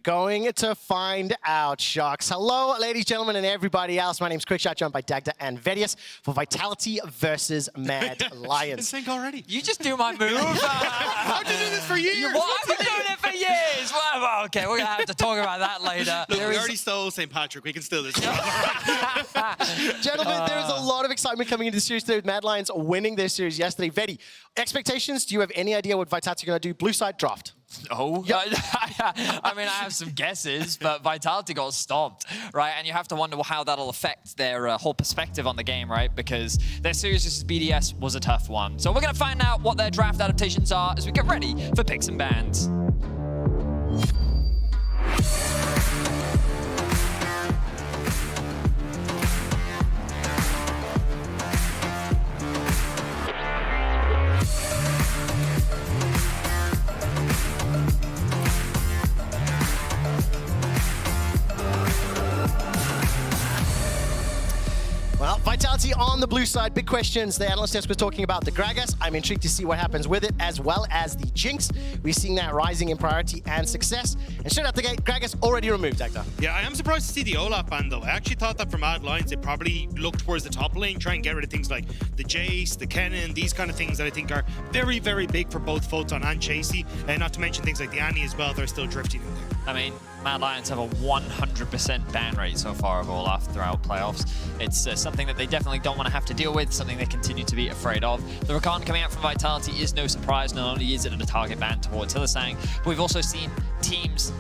going to find out, Sjokz. Hello, ladies, gentlemen, and everybody else. My name's Quickshot, joined by Dagda and Vedius for Vitality versus Mad Lions. Sync already. You just do my move. I've been doing this for years. Well, I've been doing it for years. Well, okay, we're going to have to talk about that later. Look, we already stole St. Patrick. We can steal this. Gentlemen, there is a lot of excitement coming into the series today with Mad Lions winning their series yesterday. Vedi, expectations? Do you have any idea what Vitality are going to do? Blue side draft. No. Yep. I mean, I have some guesses, but Vitality got stomped, right? And you have to wonder how that'll affect their whole perspective on the game, right? Because their series versus BDS was a tough one. So we're going to find out what their draft adaptations are as we get ready for picks and bans. Well, Vitality on the blue side. Big questions. The analyst desk was talking about the Gragas. I'm intrigued to see what happens with it, as well as the Jinx. We're seeing that rising in priority and success. And straight out the gate, Gragas already removed, Dagda. Yeah, I am surprised to see the Olaf ban, though. I actually thought that for Mad Lions, they probably look towards the top lane, try and get rid of things like the Jace, the Cannon, these kind of things that I think are very, very big for both Photon and Chasy. And not to mention things like the Annie as well. They're still drifting in there. I mean, Mad Lions have a 100% ban rate so far of Olaf throughout playoffs. It's something that they definitely don't want to have to deal with, something they continue to be afraid of. The Rakan coming out from Vitality is no surprise. Not only is it a target ban towards Hylissang, but we've also seen teams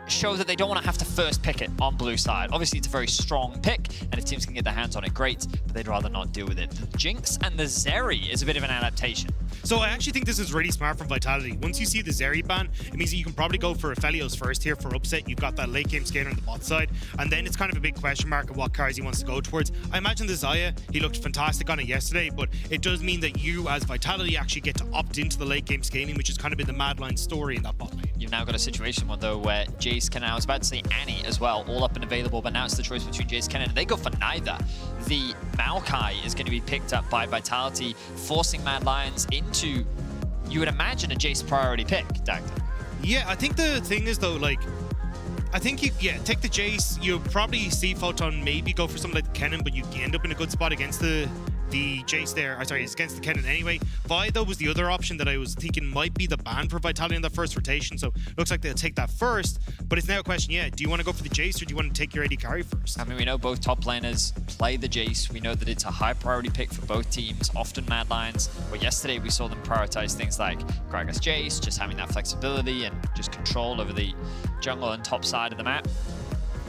show that they don't want to have to first pick it on blue side. Obviously, it's a very strong pick, and if teams can get their hands on it, great, but they'd rather not deal with it. The Jinx and the Zeri is a bit of an adaptation. So I actually think this is really smart from Vitality. Once you see the Zeri ban, it means that you can probably go for Aphelios first here for upset. You've got that late game scaler on the bot side, and then it's kind of a big question mark of what Carzzy wants to go towards. I imagine the Xayah, he looked fantastic on it yesterday, but it does mean that you as Vitality actually get to opt into the late game scaling, which has kind of been the Mad Lions story in that bot lane. You've now got a situation though where Jace can, I was about to say Annie as well, all up and available, but now it's the choice between Jace Cannon, and they go for neither. The Maokai is going to be picked up by Vitality, forcing Mad Lions into, you would imagine, a Jace priority pick, Dagda. Yeah, I think the thing is though, like, I think you, take the Jace. You'll probably see Photon maybe go for something like the Cannon, but you end up in a good spot against the Jace there. Sorry, it's against the Cannon anyway. Vi, though, was the other option that I was thinking might be the ban for Vitality in the first rotation, so looks like they'll take that first. But it's now a question, do you want to go for the Jace or do you want to take your AD carry first? I mean, we know both top laners play the Jace. We know that it's a high priority pick for both teams, often Mad Lions. But yesterday we saw them prioritize things like Gragas Jace, just having that flexibility and just control over the jungle and top side of the map.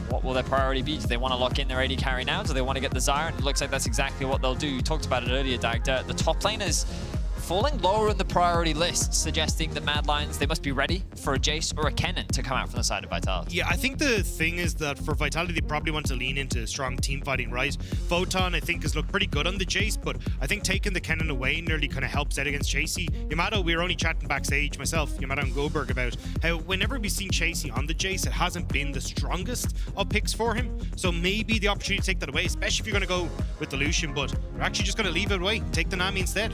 What will their priority be? Do they want to lock in their AD carry now? Do they want to get the Xayah? And it looks like that's exactly what they'll do. You talked about it earlier, Dagda. The top laners falling lower in the priority list, suggesting that Mad Lions, they must be ready for a Jace or a Cannon to come out from the side of Vitality. Yeah, I think the thing is that for Vitality, they probably want to lean into strong team fighting, right? Photon, I think, has looked pretty good on the Jace, but I think taking the Cannon away nearly kind of helps out against Chasy. Yamato, we were only chatting backstage, myself, Yamato and Guldborg, about how whenever we've seen Chasy on the Jace, it hasn't been the strongest of picks for him. So maybe the opportunity to take that away, especially if you're going to go with the Lucian, but we're actually just going to leave it away, take the Nami instead.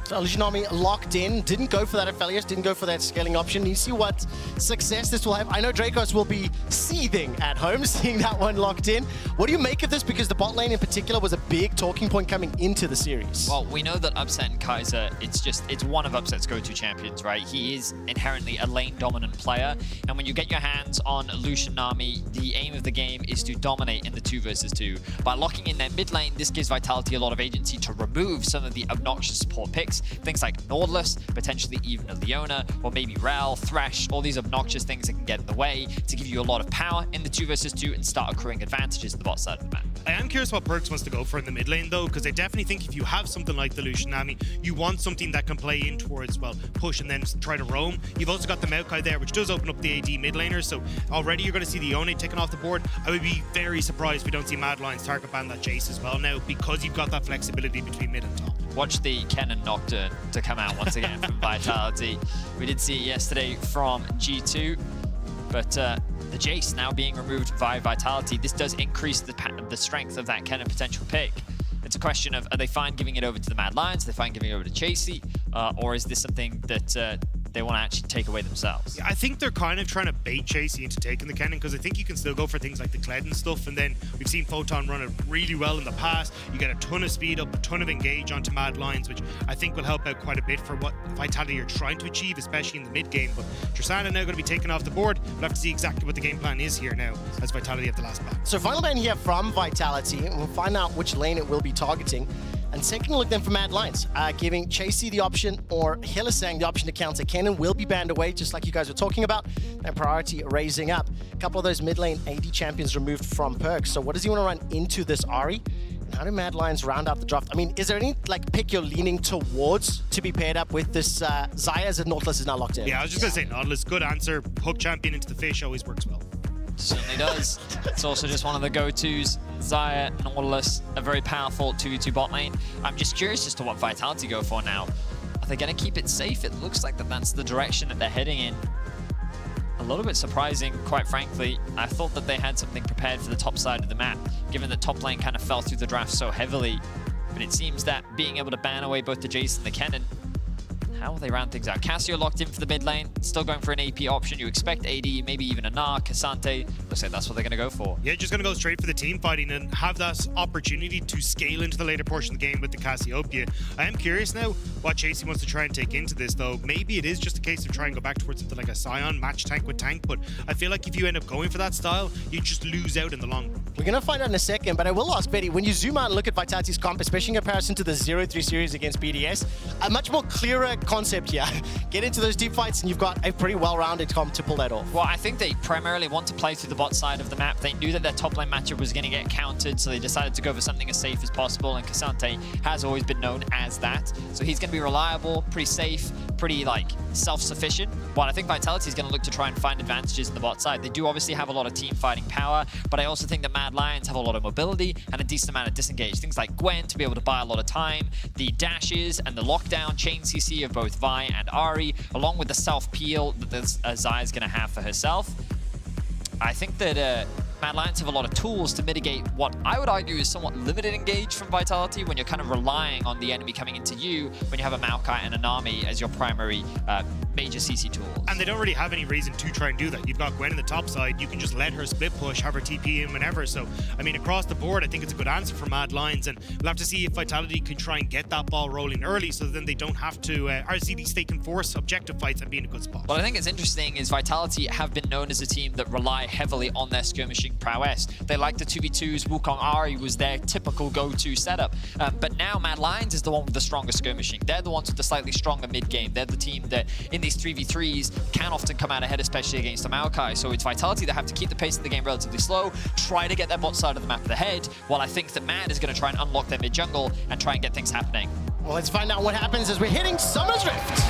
So Nami locked in, didn't go for that Aphelios, didn't go for that scaling option. You see what success this will have. I know Dracos will be seething at home, seeing that one locked in. What do you make of this? Because the bot lane in particular was a big talking point coming into the series. Well, we know that Upset and Kaiser, it's one of Upset's go-to champions, right? He is inherently a lane-dominant player, and when you get your hands on Lucian Nami, the aim of the game is to dominate in the 2 versus 2. By locking in their mid lane, this gives Vitality a lot of agency to remove some of the obnoxious support picks. Things like Nautilus, potentially even Elyoya, or maybe Rel, Thresh, all these obnoxious things that can get in the way to give you a lot of power in the 2 versus 2 and start accruing advantages in the bot side of the map. I am curious what Perkz wants to go for in the mid lane though, because I definitely think if you have something like the Lucian Nami, you want something that can play in towards, well, push and then try to roam. You've also got the Maokai there, which does open up the AD mid laners, so already you're going to see the Yone taken off the board. I would be very surprised if we don't see Mad Lions target ban that Jace as well now, because you've got that flexibility between mid and top. Watch the Cannon Nocturne to come out once again from Vitality. We did see it yesterday from G2, but the Jace now being removed via Vitality, this does increase the strength of that Cannon potential pick. It's a question of, are they fine giving it over to the Mad Lions? Are they fine giving it over to Chasy? Or is this something that they want to actually take away themselves. I think they're kind of trying to bait Chasy into taking the cannon, because I think you can still go for things like the Kled and stuff, and then we've seen Photon run it really well in the past. You get a ton of speed up, a ton of engage onto Mad Lions, which I think will help out quite a bit for what Vitality are trying to achieve, especially in the mid game. But Tristana now going to be taken off the board. We'll have to see exactly what the game plan is here now, as Vitality have the last back. So final ban here from Vitality, and we'll find out which lane it will be targeting. And taking a look then for Mad Lions, giving Chasy the option or Hylissang the option to counter. Cannon will be banned away, just like you guys were talking about. And priority raising up. A couple of those mid lane AD champions removed from Perkz. So what does he want to run into this Ahri? And how do Mad Lions round out the draft? I mean, is there any like pick you're leaning towards to be paired up with this Xayah, as Nautilus is now locked in? Yeah, I was just going to say Nautilus, good answer. Hook champion into the fish always works well. Certainly does. It's also just one of the go-tos. Xayah, Nautilus, a very powerful 2v2 bot lane. I'm just curious as to what Vitality go for now. Are they going to keep it safe? It looks like that's the direction that they're heading in. A little bit surprising, quite frankly. I thought that they had something prepared for the top side of the map, given that top lane kind of fell through the draft so heavily. But it seems that being able to ban away both the Jace and the Cannon, how will they round things out? Cassio locked in for the mid lane, still going for an AP option. You expect AD, maybe even a Gnar, Cassante. Looks like that's what they're going to go for. Yeah, just going to go straight for the team fighting and have that opportunity to scale into the later portion of the game with the Cassiopeia. I am curious now what Chasy wants to try and take into this, though. Maybe it is just a case of trying to go back towards something like a Sion, match tank with tank, but I feel like if you end up going for that style, you just lose out in the long run. We're going to find out in a second, but I will ask Betty, when you zoom out and look at Vitality's comp, especially in comparison to the 0-3 series against BDS, a much more clearer concept here. Get into those deep fights and you've got a pretty well-rounded comp to pull that off. Well, I think they primarily want to play through the bot side of the map. They knew that their top lane matchup was going to get countered, so they decided to go for something as safe as possible, and Cassante has always been known as that. So he's going to be reliable, pretty safe, pretty self-sufficient. While I think Vitality is going to look to try and find advantages in the bot side. They do obviously have a lot of team fighting power, but I also think that Mad Lions have a lot of mobility and a decent amount of disengage. Things like Gwen to be able to buy a lot of time, the dashes and the lockdown chain CC of both Vi and Ahri, along with the self-peel that Xayah is going to have for herself. I think that Mad Lions have a lot of tools to mitigate what I would argue is somewhat limited engage from Vitality when you're kind of relying on the enemy coming into you when you have a Maokai and a Nami as your primary major CC tools. And they don't really have any reason to try and do that. You've got Gwen in the top side. You can just let her split push, have her TP in whenever. So, I mean, across the board, I think it's a good answer for Mad Lions. And we'll have to see if Vitality can try and get that ball rolling early so then they don't have to RCD they can force objective fights and be in a good spot. What I think is interesting is Vitality have been known as a team that rely heavily on their skirmishing prowess. They like the 2v2s. Wukong Ahri was their typical go-to setup. But now Mad Lions is the one with the stronger skirmishing. They're the ones with the slightly stronger mid-game. They're the team that in these 3v3s can often come out ahead, especially against the Maokai. So it's Vitality that have to keep the pace of the game relatively slow, try to get their bot side of the map ahead, while I think that Mad is going to try and unlock their mid-jungle and try and get things happening. Well, let's find out what happens as we're hitting Summer's Rift.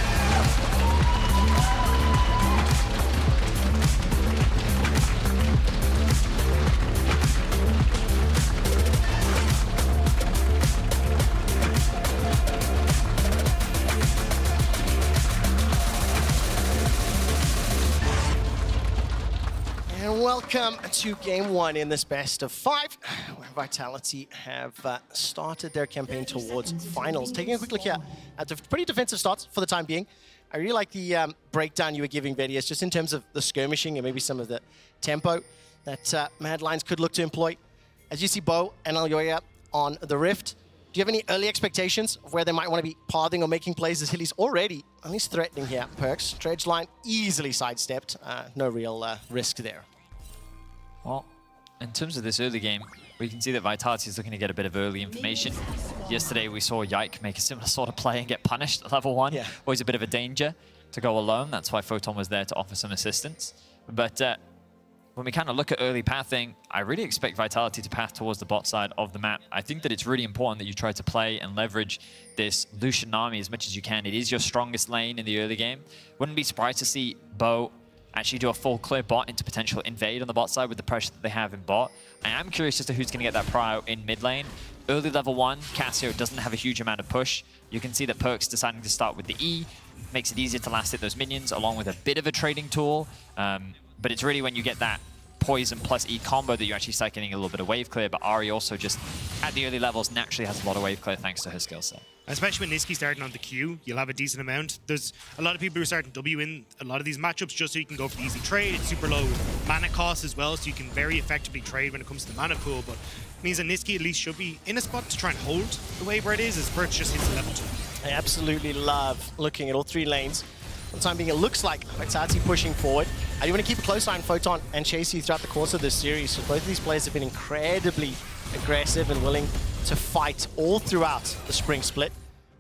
Welcome to Game 1 in this best of 5, where Vitality have started their campaign towards finals. Taking a quick look here at the pretty defensive starts for the time being. I really like the breakdown you were giving, Vedius, just in terms of the skirmishing and maybe some of the tempo that Mad Lions could look to employ. As you see Bo and Elyoya on the Rift, do you have any early expectations of where they might want to be pathing or making plays, as Hilly's already at least threatening here? Perkz, Dredge line easily sidestepped, no real risk there. Well, in terms of this early game, we can see that Vitality is looking to get a bit of early information. Yesterday, we saw Yike make a similar sort of play and get punished at level 1. Yeah. Always a bit of a danger to go alone. That's why Photon was there to offer some assistance. But when we kind of look at early pathing, I really expect Vitality to path towards the bot side of the map. I think that it's really important that you try to play and leverage this Lucian Nami as much as you can. It is your strongest lane in the early game. Wouldn't be surprised to see Bo actually do a full clear bot into potential invade on the bot side with the pressure that they have in bot. I am curious as to who's going to get that prio in mid lane. Early level 1, Cassio doesn't have a huge amount of push. You can see that Perkz deciding to start with the E makes it easier to last hit those minions, along with a bit of a trading tool. But it's really when you get that poison plus E combo that you actually start getting a little bit of wave clear, but Ahri also just, at the early levels, naturally has a lot of wave clear thanks to her skill set. Especially when Nisqy starting on the Q, you'll have a decent amount. There's a lot of people who are starting W in a lot of these matchups just so you can go for the easy trade. It's super low mana cost as well, so you can very effectively trade when it comes to the mana pool, but it means that Nisqy at least should be in a spot to try and hold the wave where it is, as Perkz just hits the level 2. I absolutely love looking at all three lanes. For the time being, it looks like Vitality pushing forward. I do want to keep a close eye on Photon and Chasy throughout the course of this series. So both of these players have been incredibly aggressive and willing to fight all throughout the Spring Split.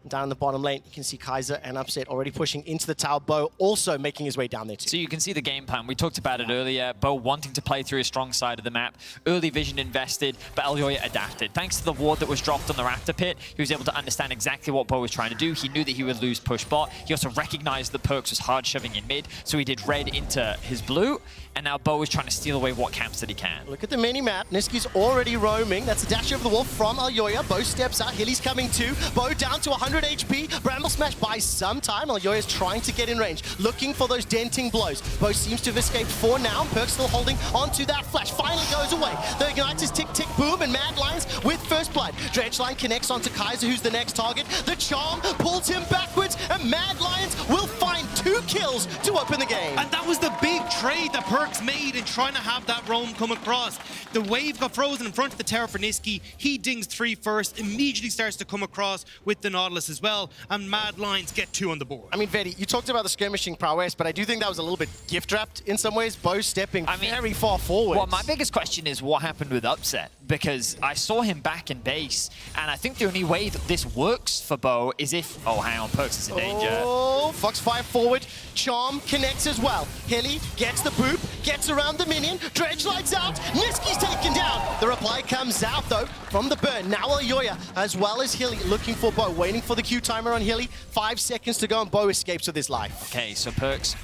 Down in the bottom lane, you can see Kaiser and Upset already pushing into the tower. Bo also making his way down there too. So you can see the game plan. We talked about it earlier. Bo wanting to play through a strong side of the map. Early vision invested, but Elyoya adapted. Thanks to the ward that was dropped on the Raptor pit, he was able to understand exactly what Bo was trying to do. He knew that he would lose push bot. He also recognized that Perkz was hard shoving in mid, so he did red into his blue. And now Bo is trying to steal away what camps that he can. Look at the mini-map. Nisqy's already roaming. That's a dash over the wall from Elyoya. Bo steps out. Hilly's coming too. Bo down to 100 HP. Bramble Smash buys some time. Elyoya's trying to get in range, looking for those denting blows. Bo seems to have escaped for now. Perkz still holding onto that flash. Finally goes away. The Ignite is tick, tick, boom, and Mad Lions with first blood. Dredgeline connects onto Kaiser, who's the next target. The charm pulls him backwards, and Mad Lions will find 2 kills to open the game. And that was the big trade that Perkz made in trying to have that roam come across. The wave got frozen in front of the tower for Nisqy. He dings 3 first, immediately starts to come across with the Nautilus as well, and Mad Lions get 2 on the board. I mean, Vedi, you talked about the skirmishing prowess, but I do think that was a little bit gift-wrapped in some ways. Bo stepping very far forward. Well, my biggest question is what happened with Upset, because I saw him back in base, and I think the only way that this works for Bo is if... Oh, hang on, Perkz is in danger. Oh, Foxfire forward. Charm connects as well. Hilly gets the boop, gets around the minion. Dredge lights out. Nisqy's taken down. The reply comes out, though, from the burn. Now Elyoya, as well as Hilly, looking for Bo, waiting for the Q timer on Hilly. 5 seconds to go, and Bo escapes with his life. Okay, so Perkz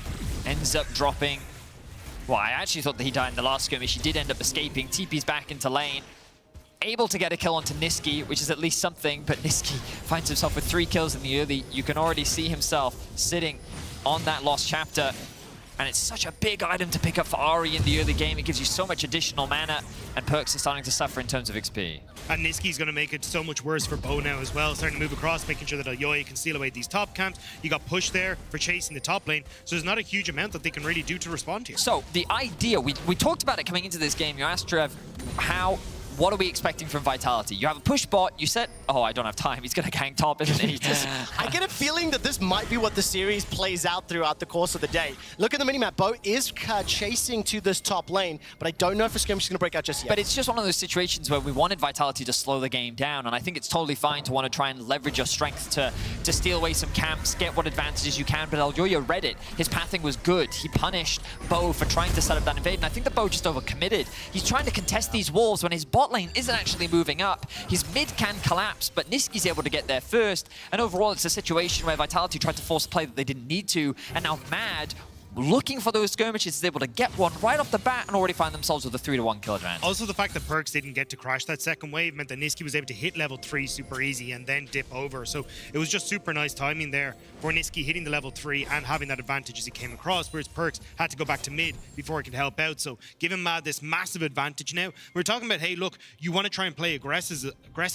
ends up dropping. Well, I actually thought that he died in the last skirmish. He did end up escaping. TP's back into lane. Able to get a kill onto Nisqy, which is at least something, but Nisqy finds himself with 3 kills in the early. You can already see himself sitting on that lost chapter. And it's such a big item to pick up for Ahri in the early game. It gives you so much additional mana, and Perkz is starting to suffer in terms of XP. And Nisqy's going to make it so much worse for Bo now as well, starting to move across, making sure that Elyoya can steal away these top camps. You got push there for chasing the top lane, so there's not a huge amount that they can really do to respond here. So the idea, we talked about it coming into this game. You asked Trev, what are we expecting from Vitality? You have a push bot, you said, oh, I don't have time, he's gonna gank top, isn't he? I get a feeling that this might be what the series plays out throughout the course of the day. Look at the minimap. Bo is chasing to this top lane, but I don't know if a skirmish is gonna break out just yet. But it's just one of those situations where we wanted Vitality to slow the game down, and I think it's totally fine to want to try and leverage your strength to steal away some camps, get what advantages you can, but Elyoya read it. His pathing was good. He punished Bo for trying to set up that invade, and I think the Bo just overcommitted. He's trying to contest these walls when his bot lane isn't actually moving up. His mid can collapse, but Nisqy's able to get there first, and overall it's a situation where Vitality tried to force a play that they didn't need to, and now Mad, looking for those skirmishes, is able to get one right off the bat and already find themselves with a 3-1 kill advantage. Also, the fact that Perkz didn't get to crash that second wave meant that Nisqy was able to hit level 3 super easy and then dip over. So it was just super nice timing there for Nisqy hitting the level 3 and having that advantage as he came across, whereas Perkz had to go back to mid before he could help out. So giving Mad this massive advantage now. We're talking about, hey, look, you want to try and play aggressive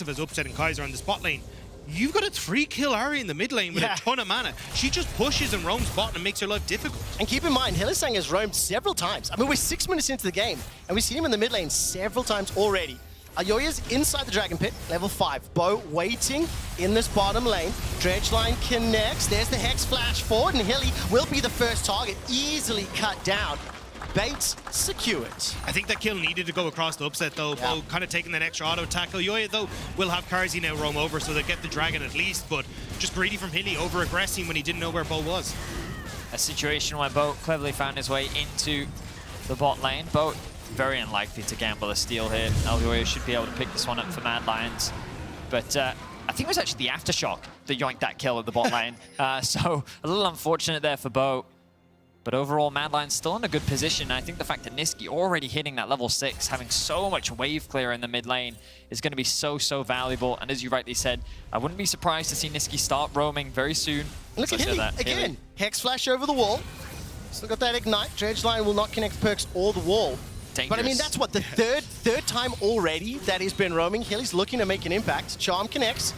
as Upset and Kaiser on the spot lane. You've got a 3-kill Ahri in the mid lane with a ton of mana. She just pushes and roams bot and makes her life difficult. And keep in mind, Hylissang has roamed several times. I mean, we're 6 minutes into the game, and we've seen him in the mid lane several times already. Elyoya's inside the Dragon Pit, level 5. Bo waiting in this bottom lane. Dredgeline connects. There's the Hex flash forward, and Hilly will be the first target, easily cut down. Bait secured. I think that kill needed to go across the Upset though. Yeah. Bo kind of taking that extra auto tackle. Elyoya though will have Carzzy now roam over, so they get the dragon at least, but just greedy from Hilly, over aggressing when he didn't know where Bo was. A situation where Bo cleverly found his way into the bot lane. Bo very unlikely to gamble a steal here. Elyoya should be able to pick this one up for Mad Lions, but I think it was actually the Aftershock that yoinked that kill at the bot lane. So a little unfortunate there for Bo. But overall, Mad Lions still in a good position. I think the fact that Nisqy already hitting that level 6, having so much wave clear in the mid lane, is going to be so valuable. And as you rightly said, I wouldn't be surprised to see Nisqy start roaming very soon. Look at Hilly again. Hilly. Hex flash over the wall. Still got that ignite. Dredgeline will not connect Perkz or the wall. dangerous. But I mean, that's what, the third time already that he's been roaming. Hilly's looking to make an impact. Charm connects.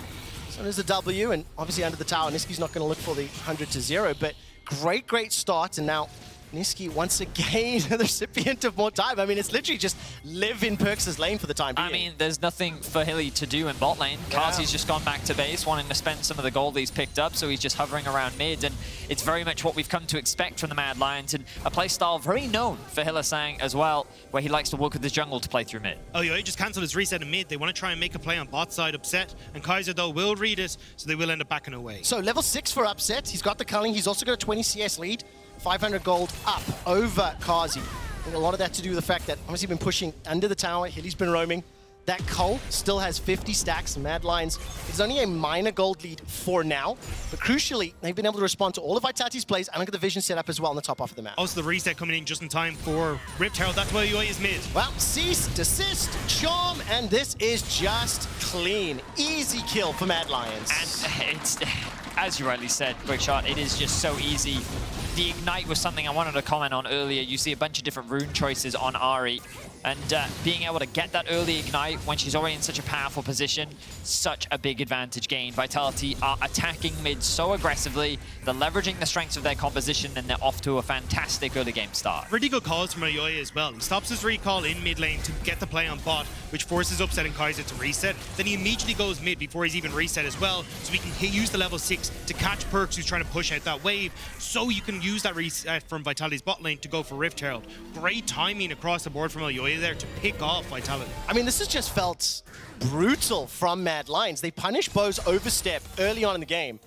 So there's a W, and obviously under the tower, Nisqy's not going to look for the 100-0, but great start, and now Nisqy once again the recipient of more time. I mean, it's literally just live in Perkz' lane for the time being. I mean, there's nothing for Hilly to do in bot lane. Carzzy's just gone back to base, wanting to spend some of the gold he's picked up, so he's just hovering around mid, and it's very much what we've come to expect from the Mad Lions, and a playstyle very known for Hylissang as well, where he likes to work with his jungle to play through mid. Elyoya just cancelled his reset in mid. They want to try and make a play on bot side, Upset, and Kaiser, though, will read it, so they will end up backing away. So level 6 for Upset. He's got the culling. He's also got a 20 CS lead. 500 gold up over Carzzy. And a lot of that to do with the fact that obviously been pushing under the tower. Hilly's been roaming. That Cull still has 50 stacks. Mad Lions is only a minor gold lead for now. But crucially, they've been able to respond to all of Vitality's plays and look at the vision set up as well on the top half of the map. Also the reset coming in just in time for Rift Herald. That's why Elyoya is mid. Well, cease, desist, charm, and this is just clean. Easy kill for Mad Lions. And it's, as you rightly said, Quickshot, it is just so easy. The Ignite was something I wanted to comment on earlier. You see a bunch of different rune choices on Ahri, and being able to get that early Ignite when she's already in such a powerful position, such a big advantage gain. Vitality are attacking mid so aggressively, they're leveraging the strengths of their composition, and they're off to a fantastic early game start. Really good calls from Elyoya as well. He stops his recall in mid lane to get the play on bot, which forces Upset and Kaiser to reset. Then he immediately goes mid before he's even reset as well, so we can use the level 6 to catch Perkz, who's trying to push out that wave, so you can use that reset from Vitality's bot lane to go for Rift Herald. Great timing across the board from Elyoya there to pick off Vitality. I mean, this has just felt brutal from Mad Lions. They punish Bo's overstep early on in the game,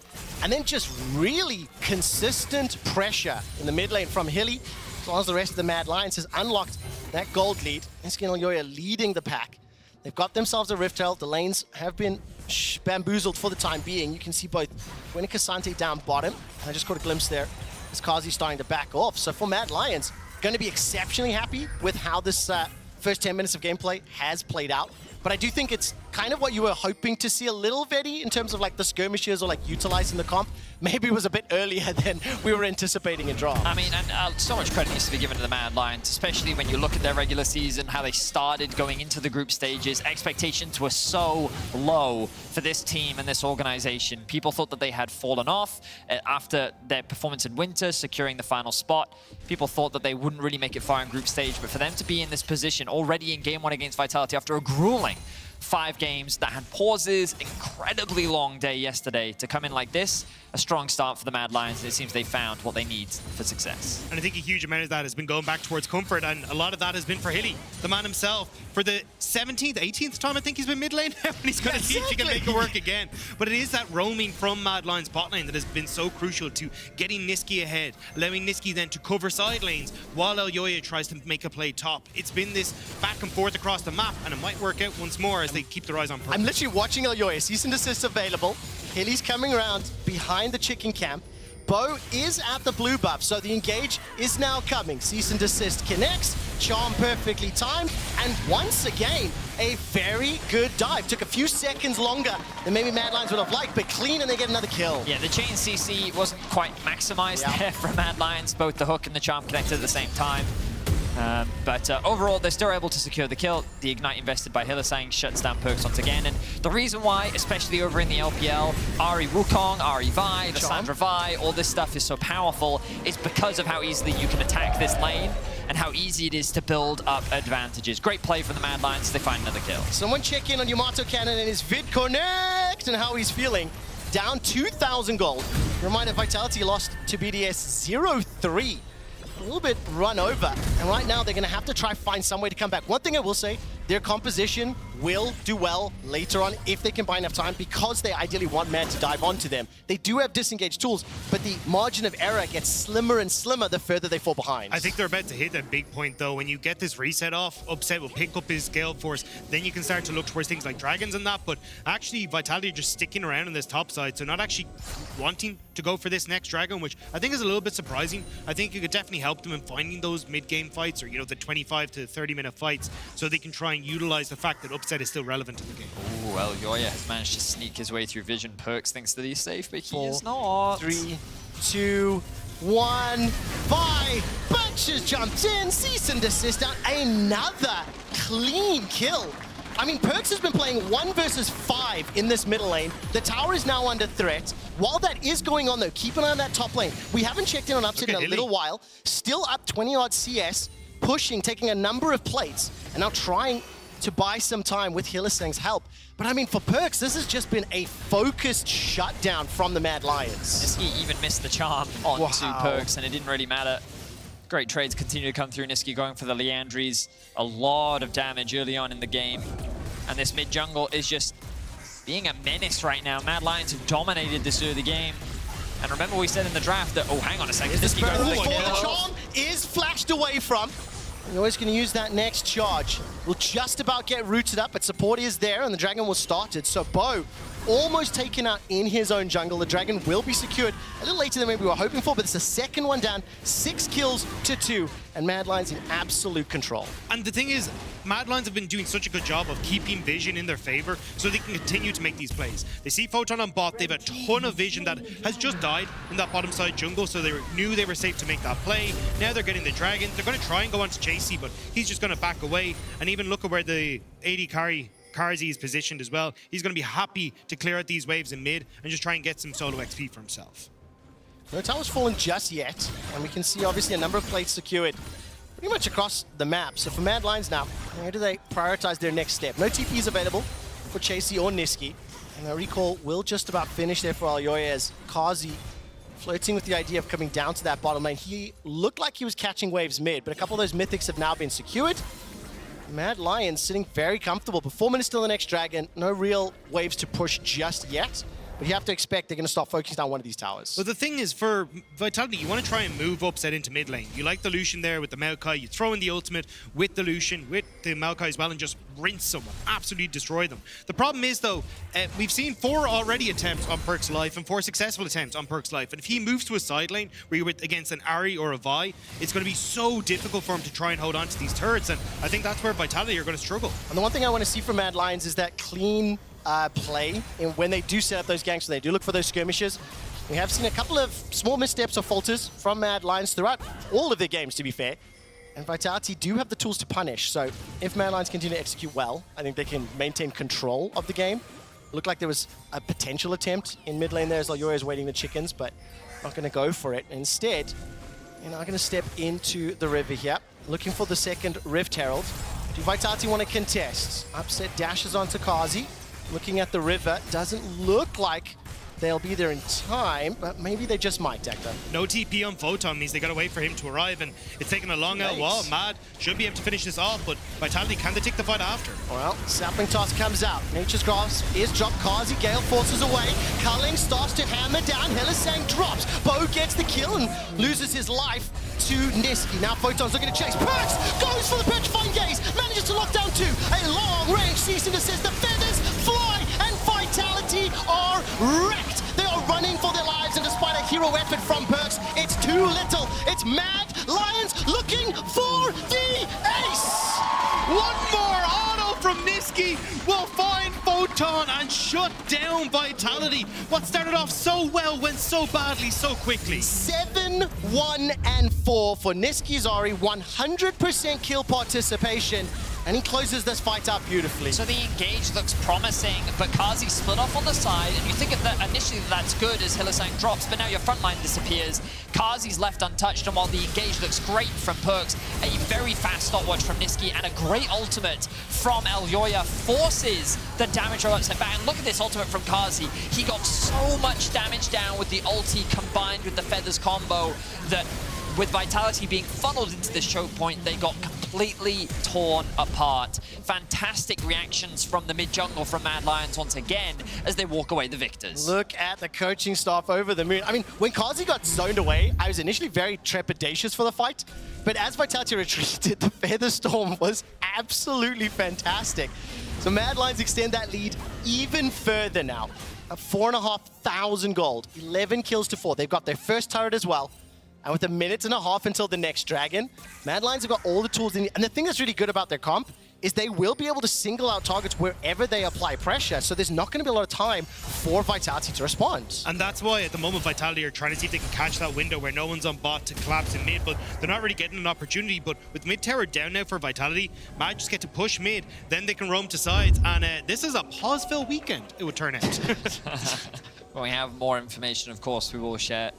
and then just really consistent pressure in the mid lane from Hilly, as long as the rest of the Mad Lions has unlocked that gold lead. Nisqy and Elyoya leading the pack. They've got themselves a Rift Herald. The lanes have been bamboozled for the time being. You can see both Gwen and Cassante down bottom. I just caught a glimpse there as Carzzy's starting to back off. So for Mad Lions, going to be exceptionally happy with how this first 10 minutes of gameplay has played out. But I do think it's kind of what you were hoping to see a little, Vedi, in terms of like the skirmishes or like utilizing the comp. Maybe it was a bit earlier than we were anticipating in draft. I mean, and so much credit needs to be given to the Mad Lions, especially when you look at their regular season, how they started going into the group stages. Expectations were so low for this team and this organization. People thought that they had fallen off after their performance in winter, securing the final spot. People thought that they wouldn't really make it far in group stage, but for them to be in this position already in game 1 against Vitality after a grueling 5 games that had pauses, incredibly long day yesterday, to come in like this, a strong start for the Mad Lions. It seems they found what they need for success. And I think a huge amount of that has been going back towards comfort, and a lot of that has been for Hilly, the man himself. For the 17th, 18th time, I think he's been mid lane now, and he's going to see if he can make it work again. But it is that roaming from Mad Lions bot lane that has been so crucial to getting Nisqy ahead, allowing Nisqy then to cover side lanes while Elyoya tries to make a play top. It's been this back and forth across the map, and it might work out once more as they keep their eyes on Perkz. I'm literally watching Elyoya. Cease and desist available. Hilly's coming around behind the chicken camp. Bo is at the blue buff, so the engage is now coming. Cease and desist connects, charm perfectly timed, and once again, a very good dive. Took a few seconds longer than maybe Mad Lions would have liked, but clean, and they get another kill. Yeah, the chain CC wasn't quite maximized there for Mad Lions, both the hook and the charm connected at the same time. But overall, they're still able to secure the kill. The Ignite invested by Hylissang shuts down Perkz once again. And the reason why, especially over in the LPL, Ahri Wukong, Ahri Vi, Lissandra Vi, all this stuff is so powerful, is because of how easily you can attack this lane and how easy it is to build up advantages. Great play from the Mad Lions. They find another kill. Someone check in on YamatoCannon and his VIT connect and how he's feeling. Down 2,000 gold. Reminder, Vitality lost to BDS 0-3. A little bit run over, and right now they're going to have to try find some way to come back. One thing I will say, their composition will do well later on if they can buy enough time, because they ideally want Mad to dive onto them. They do have disengaged tools, but the margin of error gets slimmer and slimmer the further they fall behind. I think they're about to hit that big point, though. When you get this reset off, Upset will pick up his Gale Force, then you can start to look towards things like Dragons and that, but actually Vitality are just sticking around on this top side, so not actually wanting to go for this next Dragon, which I think is a little bit surprising. I think it could definitely help them in finding those mid-game fights, or, you know, the 25 to 30-minute fights, so they can try and utilize the fact that Upset is still relevant in the game. Oh, well, Elyoya has managed to sneak his way through vision. Perkz thinks that he's safe, but he is not. 3, 2, 1, bye! But Natures jumped in, cease and desist down, another clean kill. I mean, Perkz has been playing 1 versus 5 in this middle lane. The tower is now under threat. While that is going on though, keep an eye on that top lane. We haven't checked in on Upset in a little while. Still up 20-odd CS, pushing, taking a number of plates, and now trying to buy some time with Hylissang's help. But I mean, for Perkz, this has just been a focused shutdown from the Mad Lions. Nisqy even missed the charm onto Perkz, and it didn't really matter. Great trades continue to come through. Nisqy going for the Leandries. A lot of damage early on in the game. And this mid jungle is just being a menace right now. Mad Lions have dominated this early game. And remember we said in the draft that, oh, hang on a second. Nisqy going for the kill. The charm is flashed away from. You're always going to use that next charge. Will just about get rooted up, but support is there, and the Dragon was started. So Bo almost taken out in his own jungle. The Dragon will be secured a little later than maybe we were hoping for, but it's the second one down, 6 kills to 2, and Mad Lions in absolute control. And the thing is, Mad Lions have been doing such a good job of keeping vision in their favor so they can continue to make these plays. They see Photon on bot, they have a ton of vision that has just died in that bottom side jungle, so they knew they were safe to make that play. Now they're getting the Dragon. They're going to try and go onto Chasy, but he's just going to back away. And even look at where the AD carry Carzzy is positioned as well. He's going to be happy to clear out these waves in mid and just try and get some solo XP for himself. No tower's fallen just yet, and we can see obviously a number of plates secured pretty much across the map. So for Mad Lions now, where do they prioritize their next step? No TPs available for Chasy or Nisqy, and the recall will just about finish there for Elyoya as Carzzy flirting with the idea of coming down to that bottom lane. He looked like he was catching waves mid, but a couple of those mythics have now been secured. Mad Lions sitting very comfortable, but 4 minutes till the next Dragon. No real waves to push just yet, but you have to expect they're going to start focusing on one of these towers. Well, the thing is, for Vitality, you want to try and move Upset into mid lane. You like the Lucian there with the Maokai. You throw in the ultimate with the Lucian, with the Maokai as well, and just rinse someone, absolutely destroy them. The problem is, though, we've seen 4 already attempts on Perkz' life and 4 successful attempts on Perkz' life. And if he moves to a side lane where you're against an Ahri or a Vi, it's going to be so difficult for him to try and hold on to these turrets. And I think that's where Vitality are going to struggle. And the one thing I want to see from Mad Lions is that clean play and when they do set up those ganks, when they do look for those skirmishes. We have seen a couple of small missteps or falters from Mad Lions throughout all of their games, to be fair. And Vitality do have the tools to punish, so if Mad Lions continue to execute well, I think they can maintain control of the game. It looked like there was a potential attempt in mid lane there as Elyoya is waiting the chickens, but not going to go for it. Instead, you're not going to step into the river here, looking for the second Rift Herald. Do Vitality want to contest? Upset dashes onto Carzzy. Looking at the river, doesn't look like they'll be there in time, but maybe they just might, Dagda. No TP on Photon means they got to wait for him to arrive, and it's taken a long while. Mad should be able to finish this off, but Vitality, can they take the fight after? Well, Sapling Toss comes out. Nature's Grasp is dropped. Carzzy, Gale forces away. Culling starts to hammer down. Hylissang drops. Bo gets the kill and loses his life to Nisqy. Now Photon's looking to chase. Perkz goes for the petrifying gaze. Manages to lock down 2. A long-range cease and desist. The feathers fly, and Vitality are wrecked. They are running for their lives, and despite a hero effort from Perkz, it's too little. It's Mad Lions looking for the ace. One more auto from Nisqy will find Photon and shut down Vitality. What started off so well went so badly so quickly. 7, 1, and 4 for Nisqy Ahri, 100% kill participation. And he closes this fight out beautifully. So the engage looks promising, but Carzzy split off on the side, and you think that initially that's good as Hylissang drops, but now your front line disappears. Carzzy's left untouched, and while the engage looks great from Perkz, a very fast stopwatch from Nisqy, and a great ultimate from Elyoya forces the damage roll upset back. And look at this ultimate from Carzzy. He got so much damage down with the ulti combined with the feathers combo that with Vitality being funneled into this choke point, they got completely torn apart. Fantastic reactions from the mid-jungle from Mad Lions once again as they walk away the victors. Look at the coaching staff over the moon. I mean, when Carzzy got zoned away, I was initially very trepidatious for the fight, but as Vitality retreated, the Feather Storm was absolutely fantastic. So Mad Lions extend that lead even further now. At 4,500 gold, 11 kills to 4. They've got their first turret as well. And with 1.5 minutes until the next Dragon, Mad Lions have got all the tools in. And the thing that's really good about their comp is they will be able to single out targets wherever they apply pressure. So there's not going to be a lot of time for Vitality to respond. And that's why at the moment Vitality are trying to see if they can catch that window where no one's on bot to collapse in mid, but they're not really getting an opportunity. But with mid tower down now for Vitality, Mad just get to push mid, then they can roam to sides, and this is a pause-filled weekend, it would turn out. When we have more information, of course, we will share.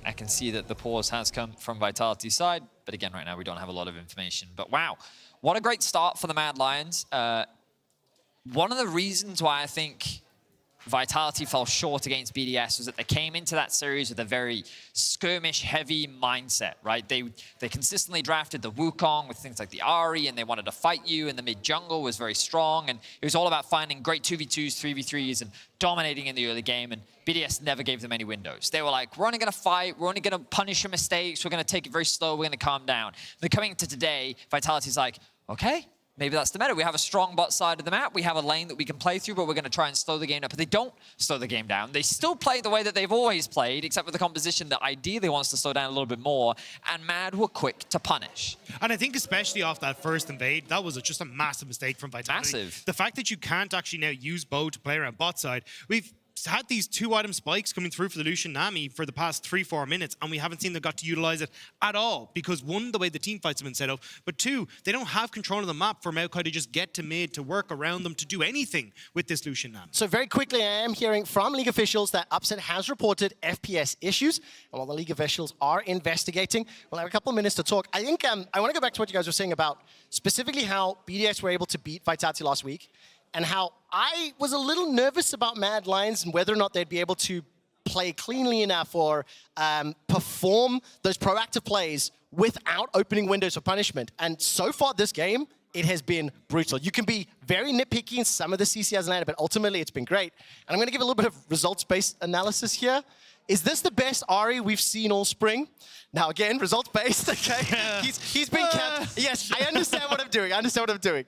I can see that the pause has come from Vitality's side, but again, right now we don't have a lot of information. But wow, what a great start for the Mad Lions. One of the reasons why I think Vitality fell short against BDS was that they came into that series with a very skirmish-heavy mindset, right? They consistently drafted the Wukong with things like the Ahri, and they wanted to fight you, and the mid-jungle was very strong, and it was all about finding great 2v2s, 3v3s, and dominating in the early game, and BDS never gave them any windows. They were like, we're only going to fight, we're only going to punish your mistakes, we're going to take it very slow, we're going to calm down. They're coming into today, Vitality's like, okay, maybe that's the meta. We have a strong bot side of the map. We have a lane that we can play through, but we're going to try and slow the game down. But they don't slow the game down. They still play the way that they've always played, except with the composition that ideally wants to slow down a little bit more. And Mad were quick to punish. And I think especially off that first invade, that was just a massive mistake from Vitality. Massive. The fact that you can't actually now use bow to play around bot side. We've had these 2-item spikes coming through for the Lucian Nami for the past 3-4 minutes, and we haven't seen them got to utilize it at all, because one, the way the team fights have been set up, but two, they don't have control of the map for Maokai to just get to mid, to work around them, to do anything with this Lucian Nami. So very quickly, I am hearing from League officials that Upset has reported FPS issues, and while the League officials are investigating, we'll have a couple of minutes to talk. I think I want to go back to what you guys were saying about specifically how BDS were able to beat Vitality last week, and how I was a little nervous about Mad Lions and whether or not they'd be able to play cleanly enough or perform those proactive plays without opening windows for punishment. And so far this game, it has been brutal. You can be very nitpicky in some of the CC has landed, but ultimately it's been great. And I'm going to give a little bit of results-based analysis here. Is this the best Ahri we've seen all spring? Now again, results-based, okay? He's been capped. Yes, I understand what I'm doing. I understand what I'm doing.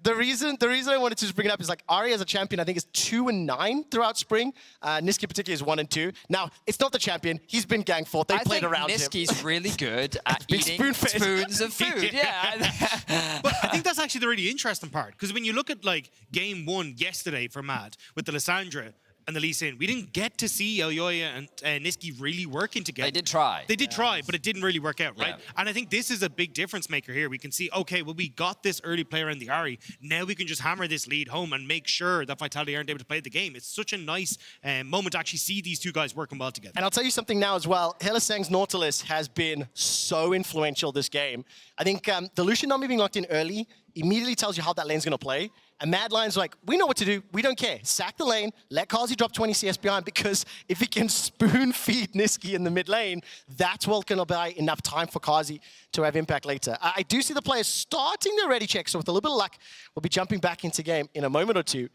The reason I wanted to just bring it up is like Ahri as a champion, I think is 2-9 throughout spring. Nisqy particularly is 1-2. Now, it's not the champion. He's been gang fought. They played around him. Nisqy's really good at eating spoons of food. Yeah. But I think that's actually the really interesting part, because when you look at like game 1 yesterday for Mad with the Lissandra and the Lee Sin, we didn't get to see Elyoya and Nisqy really working together. They did try. They did try, but it didn't really work out, right? Yeah. And I think this is a big difference maker here. We can see, okay, well, we got this early player in the Ahri. Now we can just hammer this lead home and make sure that Vitality aren't able to play the game. It's such a nice moment to actually see these two guys working well together. And I'll tell you something now as well. Hylissang's Nautilus has been so influential this game. I think the Lucian Nami being locked in early immediately tells you how that lane's going to play. And Mad Lions are like, we know what to do. We don't care. Sack the lane. Let Carzzy drop 20 CS behind, because if he can spoon feed Nisqy in the mid lane, that's what's going to buy enough time for Carzzy to have impact later. I do see the players starting their ready check, so with a little bit of luck, we'll be jumping back into game in a moment or two.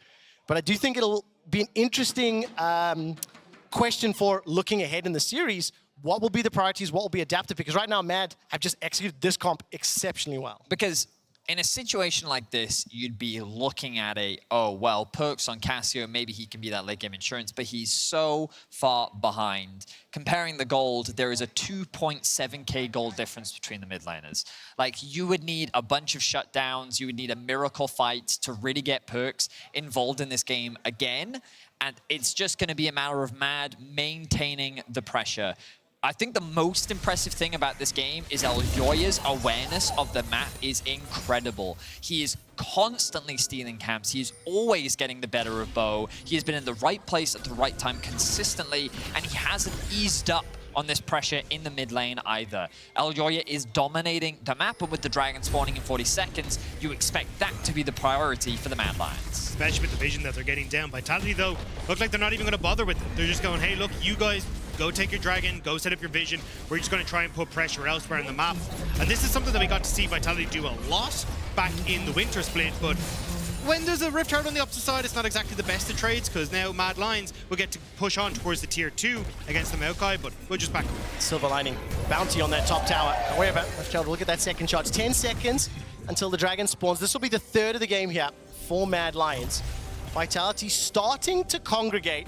But I do think it'll be an interesting question for looking ahead in the series. What will be the priorities? What will be adaptive? Because right now, Mad have just executed this comp exceptionally well. Because in a situation like this, you'd be looking at oh, well, Perkz on Cassio, maybe he can be that late game insurance, but he's so far behind. Comparing the gold, there is a 2.7k gold difference between the mid laners. Like, you would need a bunch of shutdowns, you would need a miracle fight to really get Perkz involved in this game again, and it's just going to be a matter of Mad maintaining the pressure. I think the most impressive thing about this game is Elyoya's awareness of the map is incredible. He is constantly stealing camps. He is always getting the better of Bo. He has been in the right place at the right time consistently, and he hasn't eased up on this pressure in the mid lane either. Elyoya is dominating the map, and with the dragon spawning in 40 seconds, you expect that to be the priority for the Mad Lions. Especially with the vision that they're getting down. Vitality, though, look like they're not even going to bother with it. They're just going, hey, look, you guys, go take your dragon, go set up your vision. We're just going to try and put pressure elsewhere on the map. And this is something that we got to see Vitality do a lot back in the winter split, but when there's a Rift Herald on the opposite side, it's not exactly the best of trades, because now Mad Lions will get to push on towards the tier 2 against the Maokai, but we'll just back away. Silver lining. Bounty on that top tower. However, Rift Herald, look at that second shot. It's 10 seconds until the dragon spawns. This will be the third of the game here for Mad Lions. Vitality starting to congregate.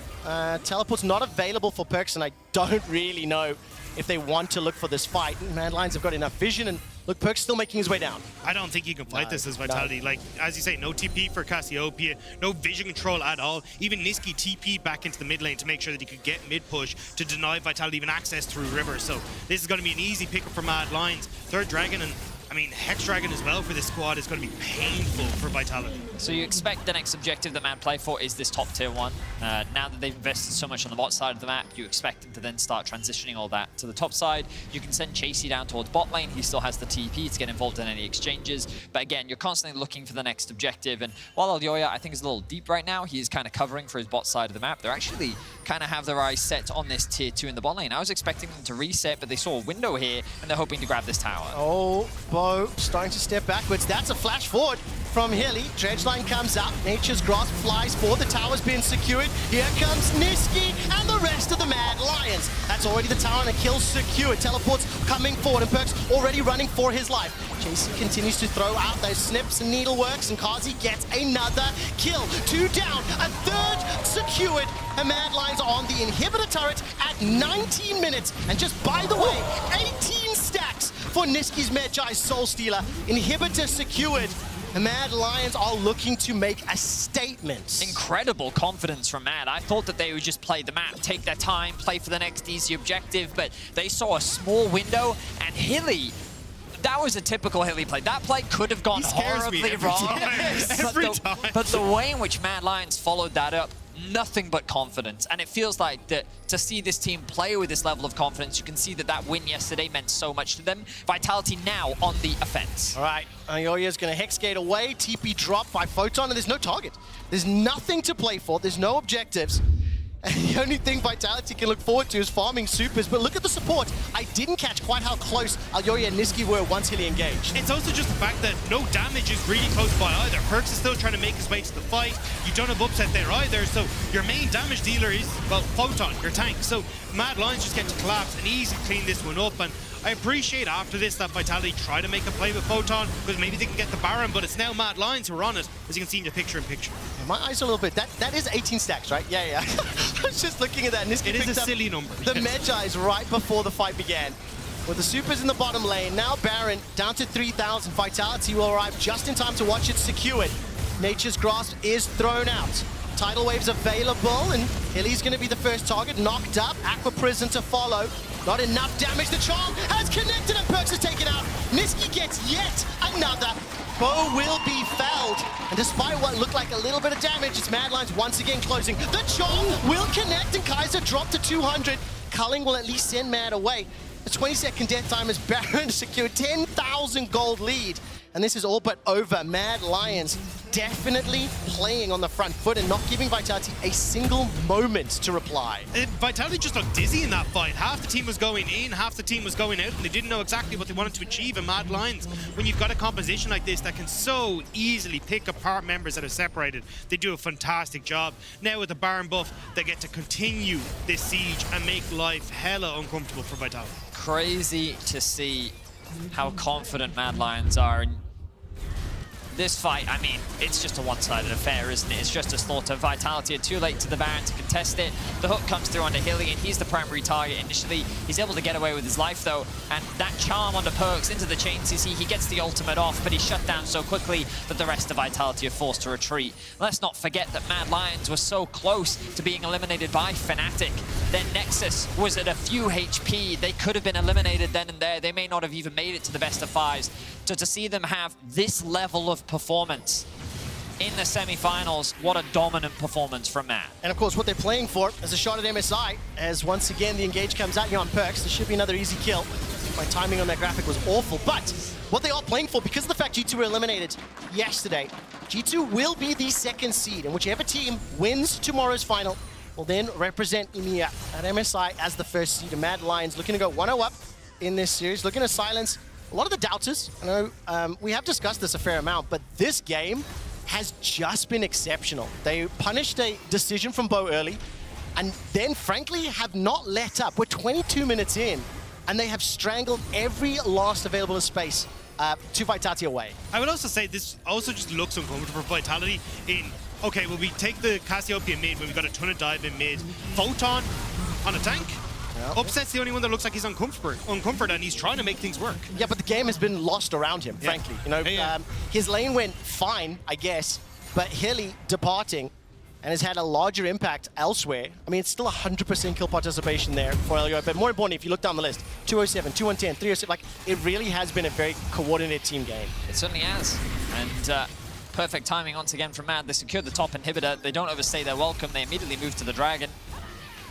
Teleport's not available for Perkz, and I don't really know if they want to look for this fight. Mad Lions have got enough vision, and Look, Perkz still making his way down. I don't think you can fight this as Vitality. Like, as you say, no TP for Cassiopeia, no vision control at all. Even Nisqy TP back into the mid lane to make sure that he could get mid push to deny Vitality even access through River. So this is going to be an easy pickup for Mad Lions. Third Dragon, and I mean, Hex Dragon as well for this squad is going to be painful for Vitality. So you expect the next objective that Mad play for is this top tier 1. Now that they've invested so much on the bot side of the map, you expect them to then start transitioning all that to the top side. You can send Chasy down towards bot lane. He still has the TP to get involved in any exchanges. But again, you're constantly looking for the next objective. And while Elyoya, I think, is a little deep right now, he is kind of covering for his bot side of the map. They're actually kind of have their eyes set on this tier 2 in the bot lane. I was expecting them to reset, but they saw a window here, and they're hoping to grab this tower. Oh, Bo starting to step backwards. That's a flash forward from Hilly. Dredgeline comes up. Nature's Grasp flies forward. The tower's been secured. Here comes Nisqy and the rest of the Mad Lions. That's already the tower and a kill secured. Teleports coming forward and Perkz already running for his life. Chasy continues to throw out those snips and needleworks, and Carzzy gets another kill. 2 down, a third secured, and Mad Lions are on the inhibitor turret at 19 minutes. And just by the way, 18 stacks for Nisqy's Medjai Soul Stealer. Inhibitor secured. The Mad Lions are looking to make a statement. Incredible confidence from Mad. I thought that they would just play the map, take their time, play for the next easy objective, but they saw a small window, and Hilly, that was a typical Hilly play. That play could have gone horribly wrong. Every time. But the way in which Mad Lions followed that up, nothing but confidence. And it feels like that to see this team play with this level of confidence, you can see that that win yesterday meant so much to them. Vitality now on the offense. All right, Elyoya's going to Hex Gate away. TP dropped by Photon, and there's no target. There's nothing to play for. There's no objectives. And the only thing Vitality can look forward to is farming supers. But look at the support. I didn't catch quite how close Elyoya and Nisqy were once Hilly engaged. It's also just the fact that no damage is really close by either. Perkz is still trying to make his way to the fight. You don't have upset there either. So your main damage dealer is, well, Photon, your tank. So Mad Lions just get to collapse and easy clean this one up. And I appreciate after this that Vitality try to make a play with Photon, because maybe they can get the Baron, but it's now Mad Lions who are on it, as you can see in the picture-in-picture. Yeah, my eyes are a little bit. That is 18 stacks, right? Yeah. I was just looking at that. Nisqy It is a picked up silly number. The Medjai's right before the fight began. With the supers in the bottom lane, now Baron down to 3,000. Vitality will arrive just in time to watch it secured. Nature's Grasp is thrown out. Tidal Wave's available, and Hilly's going to be the first target. Knocked up, Aqua Prison to follow. Not enough damage. The Charm has connected, and Perkz is taken out. Nisqy gets yet another. Bo will be felled. And despite what looked like a little bit of damage, it's Mad Lions once again closing. The Charm will connect, and Kaiser dropped to 200. Culling will at least send Mad away. The 20-second death time as Baron secured 10,000 gold lead. And this is all but over. Mad Lions definitely playing on the front foot and not giving Vitality a single moment to reply. Vitality just looked dizzy in that fight. Half the team was going in, half the team was going out, and they didn't know exactly what they wanted to achieve in Mad Lions. When you've got a composition like this that can so easily pick apart members that are separated, they do a fantastic job. Now with the Baron buff, they get to continue this siege and make life hella uncomfortable for Vitality. Crazy to see how confident Mad Lions are. And this fight, I mean, it's just a one-sided affair, isn't it? It's just a slaughter. Vitality are too late to the Baron to contest it. The hook comes through onto Hilly, and he's the primary target initially. He's able to get away with his life, though, and that charm onto Perkz into the chain CC. He gets the ultimate off, but he's shut down so quickly that the rest of Vitality are forced to retreat. Let's not forget that Mad Lions were so close to being eliminated by Fnatic. Their Nexus was at a few HP. They could have been eliminated then and there. They may not have even made it to the best of fives. So to see them have this level of performance in the semifinals, what a dominant performance from Mad. And of course, what they're playing for is a shot at MSI, as once again the engage comes out here on Perkz. This should be another easy kill. My timing on that graphic was awful, but what they are playing for, because of the fact G2 were eliminated yesterday, G2 will be the second seed, and whichever team wins tomorrow's final will then represent EMEA at MSI as the first seed. And Mad Lions looking to go 1-0 up in this series, looking to silence a lot of the doubters. I know we have discussed this a fair amount, but this game has just been exceptional. They punished a decision from Bo early, and then frankly have not let up. We're 22 minutes in, and they have strangled every last available space to Vitality away. I would also say this also just looks uncomfortable for Vitality in, okay, well, we take the Cassiopeia mid when we got a ton of dive in mid. Photon on a tank, Well, Upset's the only one that looks like he's uncomfort, and he's trying to make things work. yeah, but the game has been lost around him, frankly. You know, his lane went fine, I guess, but Hyli departing and has had a larger impact elsewhere. I mean, it's still 100% kill participation there for Elyoya, but more importantly, if you look down the list, 207, 210, 307, like, it really has been a very coordinated team game. It certainly has. And perfect timing once again from Mad. They secure the top inhibitor. They don't overstay their welcome. They immediately move to the dragon.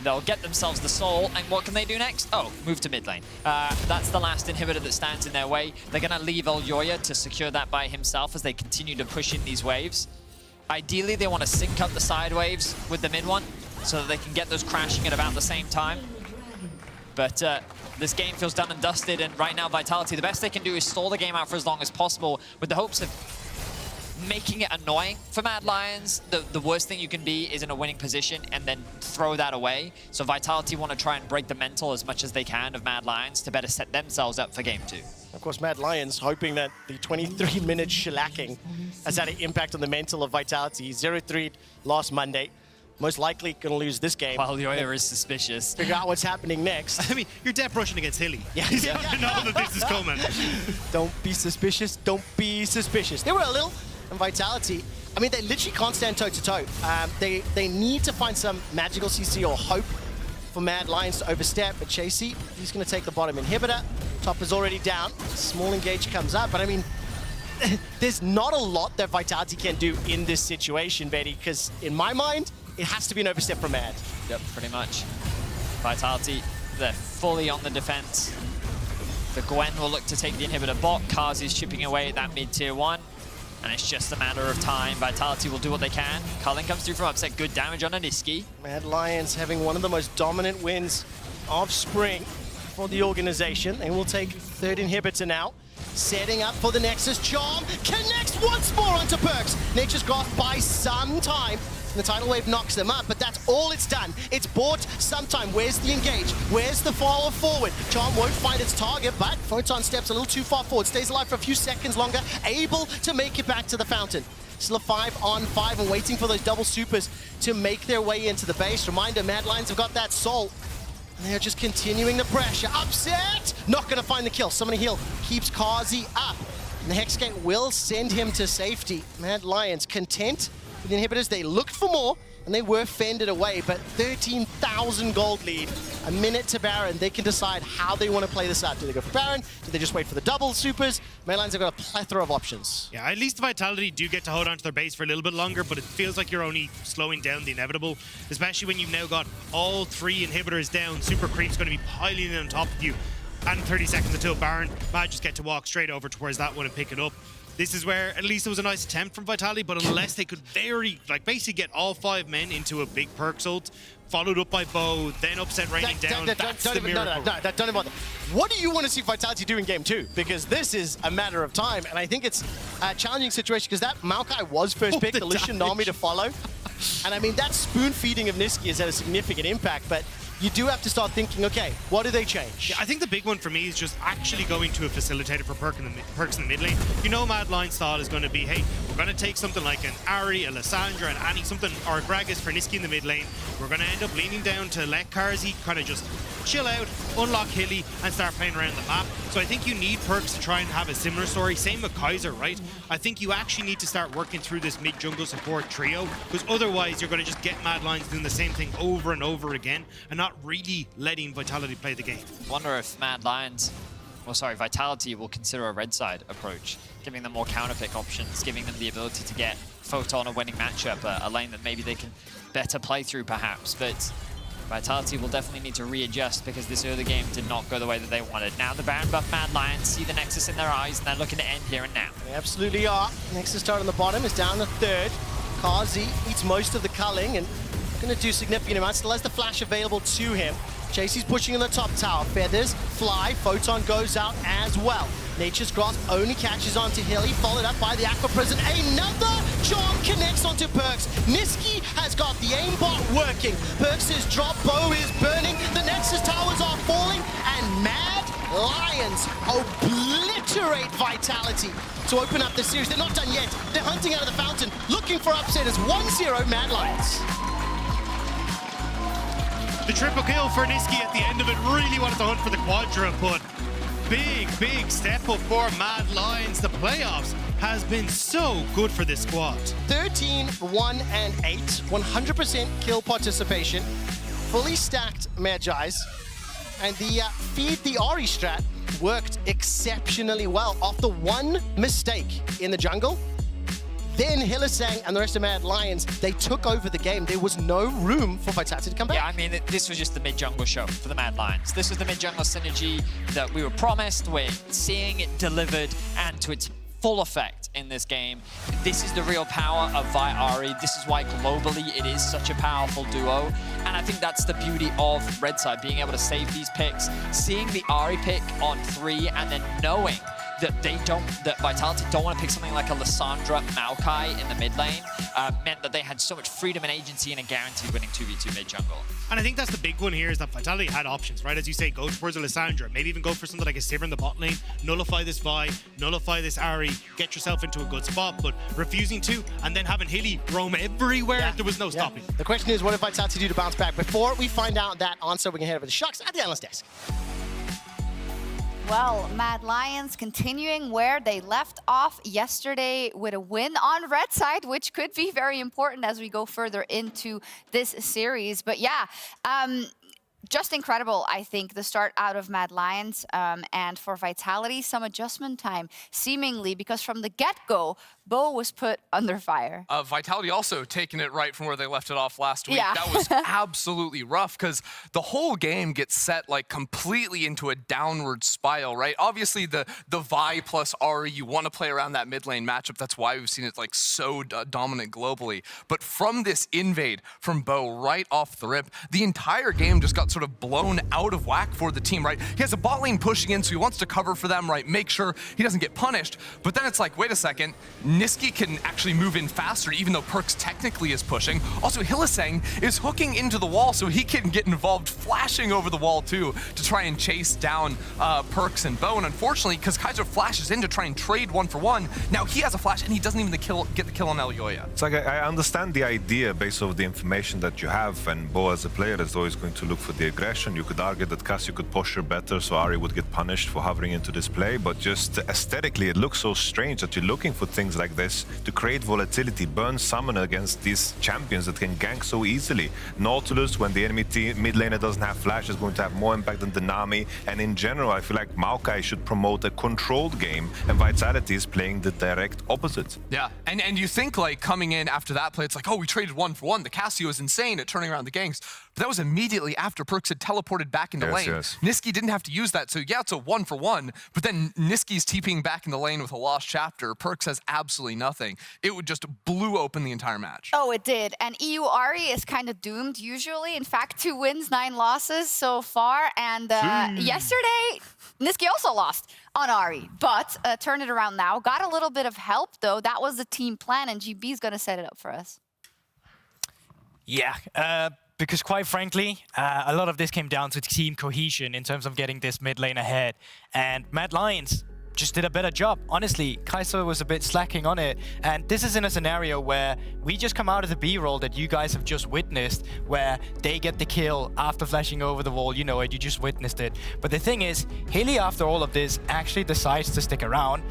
They'll get themselves the soul, and what can they do next? Oh, move to mid lane. That's the last inhibitor that stands in their way. They're gonna leave Elyoya to secure that by himself as they continue to push in these waves. Ideally, they want to sync up the side waves with the mid one so that they can get those crashing at about the same time. But this game feels done and dusted, and right now, Vitality, the best they can do is stall the game out for as long as possible with the hopes of making it annoying for Mad Lions. The worst thing you can be is in a winning position and then throw that away. So Vitality want to try and break the mental as much as they can of Mad Lions to better set themselves up for game 2. Of course, Mad Lions hoping that the 23-minute shellacking has had an impact on the mental of Vitality. 0-3 last Monday. Most likely going to lose this game. While Elyoya is suspicious. Figure out what's happening next. I mean, you're dead brushing against Hyli. Yeah. You have to know that this is coming. Don't be suspicious. Don't be suspicious. They were a little, and Vitality, I mean, they literally can't stand toe-to-toe. They need to find some magical CC or hope for Mad Lions to overstep, but Chasy, he's going to take the bottom inhibitor. Top is already down. Small engage comes up, but I mean, there's not a lot that Vitality can do in this situation, Betty, because in my mind, it has to be an overstep from Mad. Yep, pretty much. Vitality, they're fully on the defense. The Gwen will look to take the inhibitor bot. Carzzy's chipping away at that mid-tier 1. And it's just a matter of time. Vitality will do what they can. Cullen comes through from upset. Good damage on a Nisqy. Mad Lions having one of the most dominant wins of spring for the organization. They will take third inhibitor now. Setting up for the Nexus. Charm connects once more onto Perkz. Nature's Grasp by some time. The tidal wave knocks them up, but that's all it's done. It's bought some time. Where's the engage? Where's the follow forward? Charm won't find its target, but Photon steps a little too far forward, stays alive for a few seconds longer, able to make it back to the fountain. Still a 5-on-5 and waiting for those double supers to make their way into the base. Reminder, Mad Lions have got that soul. They're just continuing the pressure. Upset! Not gonna find the kill. Somebody heal. Keeps Carzzy up. And the Hexgate will send him to safety. Mad Lions content with the inhibitors. They looked for more, and they were fended away, but 13,000 gold lead. A minute to Baron. They can decide how they want to play this out. Do they go for Baron? Do they just wait for the double supers? Mad Lions have got a plethora of options. Yeah, at least Vitality do get to hold on to their base for a little bit longer, but it feels like you're only slowing down the inevitable, especially when you've now got all 3 inhibitors down. Super Creep's going to be piling in on top of you. And 30 seconds until Baron might just get to walk straight over towards that one and pick it up. This is where at least it was a nice attempt from Vitality, but unless they could basically get all 5 men into a big Perkz ult, followed up by Bo, then upset raining down, that's the miracle. Don't even bother. What do you want to see Vitality do in game 2? Because this is a matter of time, and I think it's a challenging situation because that Maokai was first pick, the Lucian Nami to follow. And I mean, that spoon feeding of Nisqy has had a significant impact, but you do have to start thinking, okay, what do they change? Yeah, I think the big one for me is just actually going to a facilitator for Perkz in the mid lane. You know Mad Lions style is going to be, hey, we're going to take something like an Ahri, a Lissandra, an Annie, something, or a Gragas for Nisqy in the mid lane. We're going to end up leaning down to let Carzzy kind of just chill out, unlock Hyli, and start playing around the map. So I think you need Perkz to try and have a similar story. Same with Kaiser, right? I think you actually need to start working through this mid-jungle support trio, because otherwise you're going to just get Mad Lions doing the same thing over and over again, and not really letting Vitality play the game. Wonder if Vitality will consider a red side approach, giving them more counterpick options, giving them the ability to get Photon a winning matchup, a lane that maybe they can better play through perhaps, but Vitality will definitely need to readjust because this early game did not go the way that they wanted. Now the Baron buff Mad Lions see the Nexus in their eyes and they're looking to end here and now. They absolutely are. Nexus start on the bottom is down to third. Carzzy eats most of the culling and going to do significant amounts. Still has the flash available to him. Chasy's pushing in the top tower. Feathers fly. Photon goes out as well. Nature's Grasp only catches onto Hyli, followed up by the Aqua Prison. Another charm connects onto Perkz. Nisqy has got the aimbot working. Perkz's drop bow is burning. The Nexus towers are falling, and Mad Lions obliterate Vitality to open up the series. They're not done yet. They're hunting out of the fountain, looking for upsetters. 1-0 Mad Lions. The triple kill for Nisqy at the end of it. Really wanted to hunt for the quadra, but big step up for Mad Lions. The playoffs has been so good for this squad. 13, 1, and 8, 100% kill participation, fully stacked Magi's, and the feed the Ahri strat worked exceptionally well. After one mistake in the jungle, then Hylissang and the rest of Mad Lions, they took over the game. There was no room for Vitality to come back. Yeah, I mean, this was just the mid-jungle show for the Mad Lions. This was the mid-jungle synergy that we were promised. We're seeing it delivered and to its full effect in this game. This is the real power of VIT Ahri. This is why globally it is such a powerful duo. And I think that's the beauty of Red Side, being able to save these picks, seeing the Ahri pick on 3 and then knowing that that Vitality don't want to pick something like a Lissandra Maokai in the mid lane, meant that they had so much freedom and agency and a guaranteed winning 2v2 mid jungle. And I think that's the big one here, is that Vitality had options, right? As you say, go towards a Lissandra, maybe even go for something like a Sivir in the bot lane, nullify this Vi, nullify this Ahri, get yourself into a good spot, but refusing to, and then having Hilly roam everywhere, there was no stopping. The question is, what did Vitality do to bounce back? Before we find out that answer, we can head over to Sjokz at the Analyst desk. Well, Mad Lions continuing where they left off yesterday with a win on Red Side, which could be very important as we go further into this series. But yeah, just incredible, I think, the start out of Mad Lions. And for Vitality, some adjustment time, seemingly, because from the get-go, Bo was put under fire. Vitality also taking it right from where they left it off last week. Yeah. That was absolutely rough, because the whole game gets set like completely into a downward spiral, right? Obviously, the Vi plus Ahri, you want to play around that mid lane matchup. That's why we've seen it like so dominant globally. But from this invade from Bo right off the rip, the entire game just got sort of blown out of whack for the team, right? He has a bot lane pushing in, so he wants to cover for them, right? Make sure he doesn't get punished. But then it's like, wait a second, Nisqy can actually move in faster, even though Perkz technically is pushing. Also, Hylissang is hooking into the wall, so he can get involved, flashing over the wall too, to try and chase down Perkz and Bo. And unfortunately, because Kaiser flashes in to try and trade 1-for-1, now he has a flash, and he doesn't even get the kill on Elyoya. It's like, I understand the idea based off the information that you have, and Bo as a player is always going to look for the aggression. You could argue that Cassie could posture better, so Ahri would get punished for hovering into this play, but just aesthetically, it looks so strange that you're looking for things like this to create volatility, burn summon against these champions that can gank so easily. Nautilus, when the enemy mid laner doesn't have flash, is going to have more impact than the Nami, and in general, I feel like Maokai should promote a controlled game, and Vitality is playing the direct opposite. Yeah, and you think like coming in after that play, it's like, oh, we traded 1-for-1. The Cassio is insane at turning around the ganks. But that was immediately after Perkz had teleported back into lane. Yes. Nisqy didn't have to use that, so yeah, it's a 1-for-1, but then Nisqy's TPing back in the lane with a lost chapter. Perkz has absolutely nothing. It would just blew open the entire match. Oh, it did. And EU Ahri is kind of doomed usually. In fact, 2 wins, 9 losses so far. And yesterday, Nisqy also lost on Ahri, but turned it around now. Got a little bit of help, though. That was the team plan, and GB's going to set it up for us. Yeah, because quite frankly, a lot of this came down to team cohesion in terms of getting this mid lane ahead. And Mad Lions just did a better job. Honestly, Kaiser was a bit slacking on it. And this is in a scenario where we just come out of the B-roll that you guys have just witnessed, where they get the kill after flashing over the wall. You know it, you just witnessed it. But the thing is, Hilly, after all of this, actually decides to stick around,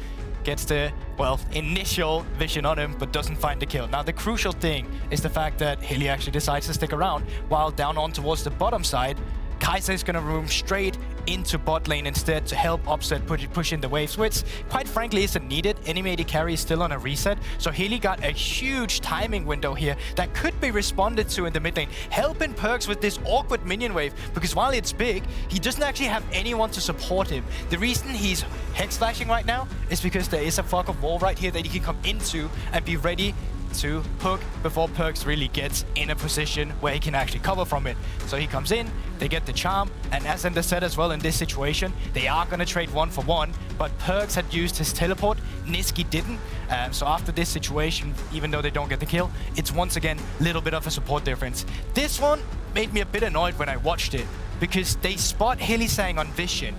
gets the, well, initial vision on him, but doesn't find the kill. Now, the crucial thing is the fact that Hilly actually decides to stick around, while down on towards the bottom side, Kaiser is going to roam straight into bot lane instead to help Upset push in the waves, which quite frankly isn't needed. Enemy AD carry is still on a reset, so Hilly got a huge timing window here that could be responded to in the mid lane, helping Perkz with this awkward minion wave, because while it's big, he doesn't actually have anyone to support him. The reason he's hex flashing right now is because there is a fog of wall right here that he can come into and be ready to hook before Perkz really gets in a position where he can actually cover from it. So he comes in, they get the charm, and as Ender said as well, in this situation, they are going to trade 1-for-1, but Perkz had used his teleport, Nisqy didn't. So after this situation, even though they don't get the kill, it's once again a little bit of a support difference. This one made me a bit annoyed when I watched it, because they spot Hylissang on vision.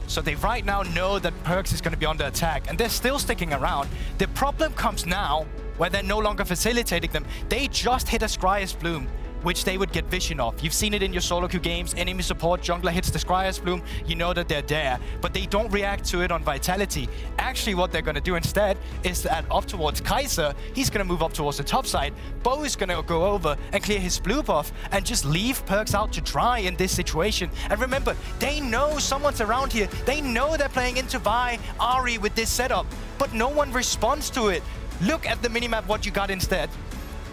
So they right now know that Perkz is going to be under attack, and they're still sticking around. The problem comes now where they're no longer facilitating them. They just hit a Scryer's Bloom. which they would get vision of. You've seen it in your solo queue games. Enemy support, jungler hits the Scryer's Bloom, you know that they're there, but they don't react to it on Vitality. Actually, what they're going to do instead is that up towards Kaiser, he's going to move up towards the top side. Bo is going to go over and clear his blue buff and just leave Perkz out to dry in this situation. And remember, they know someone's around here. They know they're playing into Vi, Ahri with this setup, but no one responds to it. Look at the minimap, what you got instead.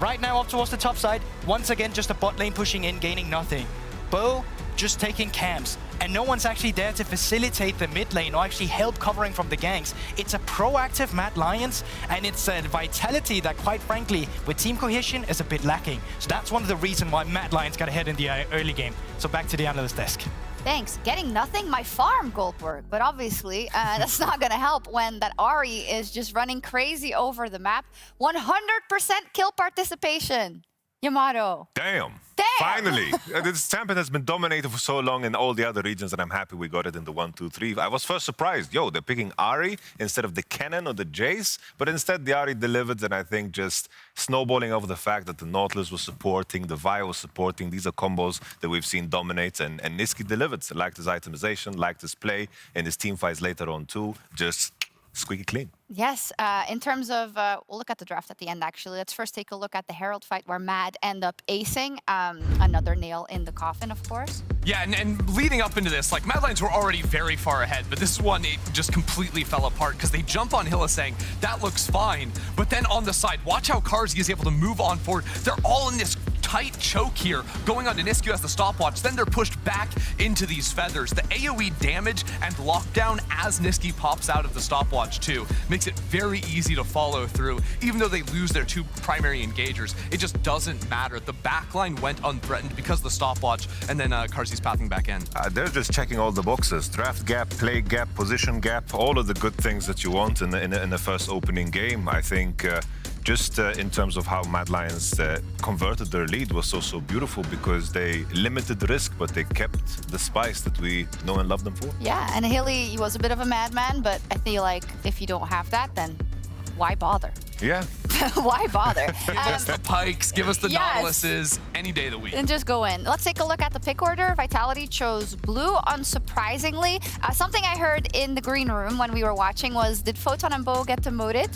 Right now up towards the top side, once again just a bot lane pushing in, gaining nothing. Bo just taking camps, and no one's actually there to facilitate the mid lane or actually help covering from the ganks. It's a proactive Mad Lions, and it's a Vitality that, quite frankly, with team cohesion is a bit lacking. So that's one of the reasons why Mad Lions got ahead in the early game. So back to the analyst desk. Thanks. Getting nothing, my farm, Guldborg. But obviously, that's not going to help when that Ahri is just running crazy over the map. 100% kill participation. Yamato. Damn. Finally. This champion has been dominated for so long in all the other regions, and I'm happy we got it in the 1, 2, 3. I was first surprised. Yo, they're picking Ahri instead of the Cannon or the Jace, but instead the Ahri delivered, and I think just snowballing over the fact that the Nautilus was supporting, the Vi was supporting. These are combos that we've seen dominate, and Nisqy delivered. Liked his itemization, liked his play, and his team fights later on too. Just squeaky clean. Yes, in terms of, we'll look at the draft at the end, actually. Let's first take a look at the Herald fight where Mad end up acing. Another nail in the coffin, of course. Yeah, and leading up into this, like, Mad Lions were already very far ahead, but this one, it just completely fell apart because they jump on Hylissang. That looks fine, but then on the side, watch how Carzzy is able to move on forward. They're all in this tight choke here, going on to Nisqy as the stopwatch. Then they're pushed back into these feathers. The AoE damage and lockdown as Nisqy pops out of the stopwatch too makes it very easy to follow through. Even though they lose their 2 primary engagers, it just doesn't matter. The backline went unthreatened because of the stopwatch, and then Carzzy's pathing back in. They're just checking all the boxes. Draft gap, play gap, position gap, all of the good things that you want in the first opening game. I think just in terms of how Mad Lions converted their lead was so beautiful because they limited the risk, but they kept the spice that we know and love them for. Yeah, and Hilly was a bit of a madman, but I feel like if you don't have that, then why bother? Yeah. Why bother? Give us the Pikes, give us the Nautiluses, any day of the week. And just go in. Let's take a look at the pick order. Vitality chose blue, unsurprisingly. Something I heard in the green room when we were watching was, did Photon and Bo get demoted?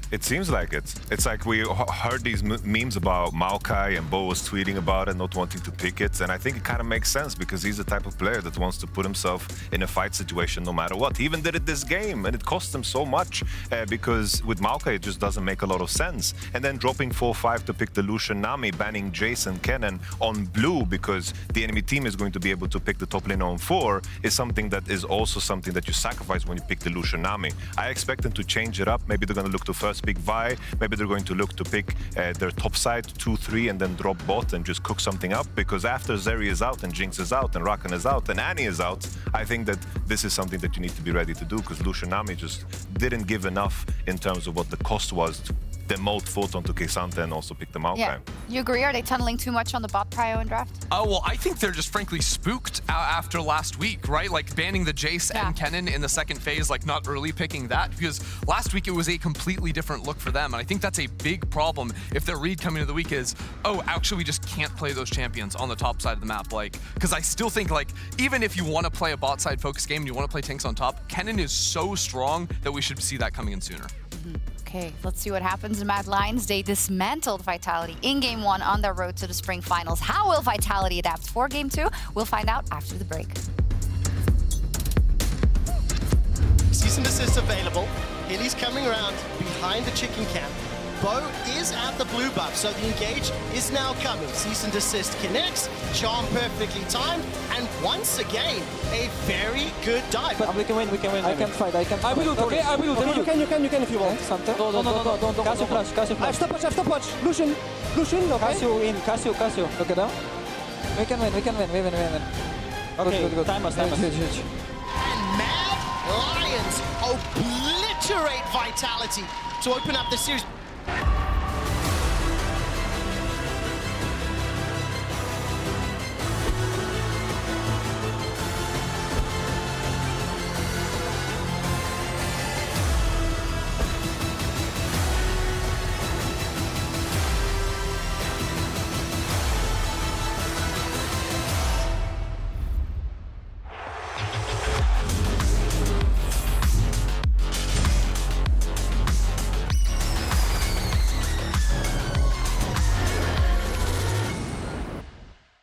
It seems like it. It's like we heard these memes about Maokai, and Bo was tweeting about it, not wanting to pick it. And I think it kind of makes sense because he's the type of player that wants to put himself in a fight situation no matter what. He even did it this game, and it cost him so much because with Maokai, it just doesn't make a lot of sense. And then dropping 4-5 to pick the Lucian Nami, banning Jace and Cannon on blue because the enemy team is going to be able to pick the top lane on 4 is something that is also something that you sacrifice when you pick the Lucian Nami. I expect them to change it up. Maybe they're going to look to first pick Vi. Maybe they're going to look to pick their top side 2-3 and then drop bot and just cook something up, because after Zeri is out and Jinx is out and Rakan is out and Annie is out, I think that this is something that you need to be ready to do, because Lucian Nami just didn't give enough in terms of what the cost was to demote Photon to Kesanta and also pick the Maokai. Yeah. You agree? Are they tunneling too much on the bot prio in draft? Oh, well, I think they're just frankly spooked after last week, right? Like banning the Jace and Kennen in the second phase, like not early picking that, because last week it was a completely different look for them. And I think that's a big problem if their read coming into the week is, oh, actually we just can't play those champions on the top side of the map. Like, because I still think, like, even if you want to play a bot side focus game and you want to play tanks on top, Kennen is so strong that we should see that coming in sooner. Okay, let's see what happens in Mad Lions. They dismantled Vitality in Game 1 on their road to the Spring Finals. How will Vitality adapt for Game 2? We'll find out after the break. Cease and desist available. Hilly's coming around behind the chicken camp. Bo is at the blue buff, so the engage is now coming. Cease and desist connects, charm perfectly timed, and once again, a very good dive. But we can win, I can fight, I will do okay, I will do you can if you want. Something. Don't. Cassio flash. I have stopwatch. Lucian, okay? Cassio. Look at them. We can win. Okay, good. Time us. And Mad Lions obliterate Vitality to open up the series.